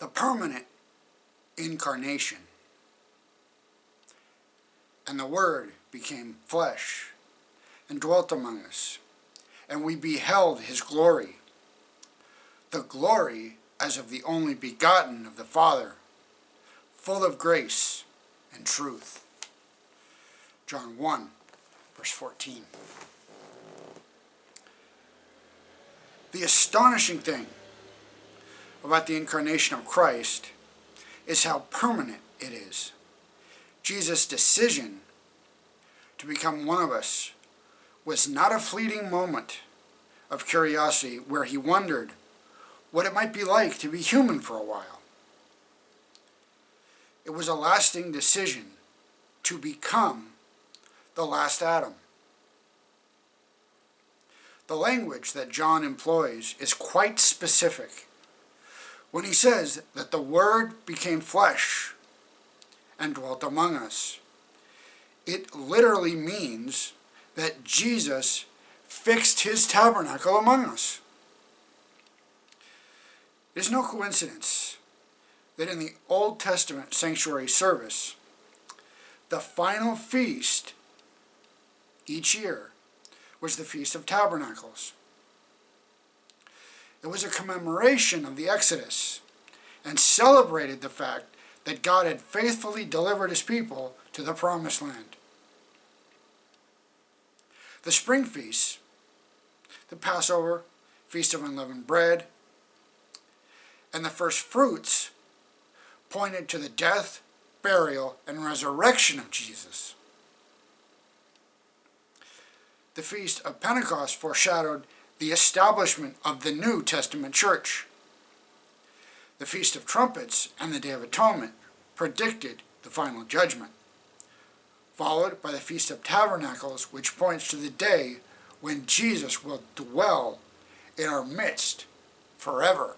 the permanent incarnation. And the Word became flesh and dwelt among us, and we beheld his glory, the glory as of the only begotten of the Father, full of grace and truth. John 1, verse 14. The astonishing thing about the incarnation of Christ is how permanent it is. Jesus' decision to become one of us was not a fleeting moment of curiosity where he wondered what it might be like to be human for a while. It was a lasting decision to become the last Adam. The language that John employs is quite specific when he says that the Word became flesh and dwelt among us. It literally means that Jesus fixed his tabernacle among us. It is no coincidence that in the Old Testament sanctuary service, the final feast each year was the Feast of Tabernacles. It was a commemoration of the Exodus and celebrated the fact that God had faithfully delivered his people to the Promised Land. The spring feasts, the Passover, Feast of Unleavened Bread, and the first fruits pointed to the death, burial, and resurrection of Jesus. The Feast of Pentecost foreshadowed the establishment of the New Testament church. The Feast of Trumpets and the Day of Atonement predicted the final judgment, followed by the Feast of Tabernacles, which points to the day when Jesus will dwell in our midst forever.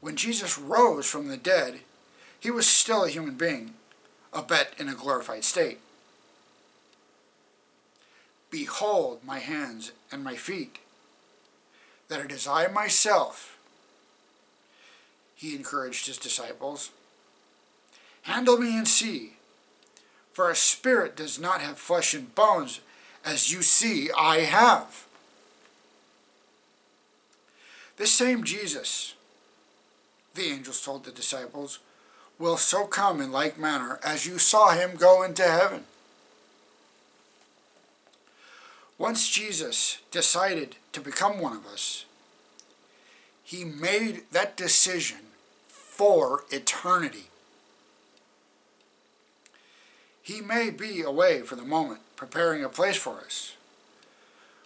When Jesus rose from the dead, he was still a human being, albeit in a glorified state. Behold my hands and my feet, that it is I myself, he encouraged his disciples. Handle me and see, for a spirit does not have flesh and bones, as you see I have. This same Jesus, the angels told the disciples, will so come in like manner as you saw him go into heaven. Once Jesus decided to become one of us, he made that decision for eternity. He may be away for the moment, preparing a place for us,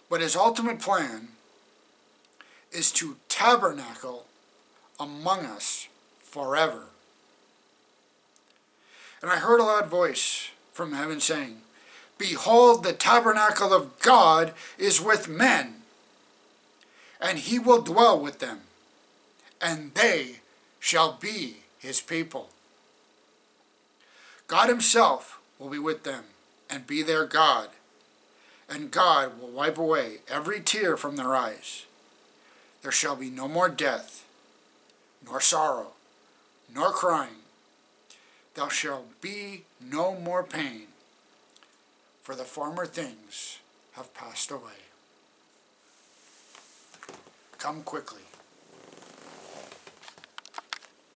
but his ultimate plan is to tabernacle among us forever. And I heard a loud voice from heaven saying, Behold, the tabernacle of God is with men, and he will dwell with them, and they shall be his people. God himself will be with them and be their God, and God will wipe away every tear from their eyes. There shall be no more death, nor sorrow, nor crying. There shall be no more pain, for the former things have passed away. Come quickly.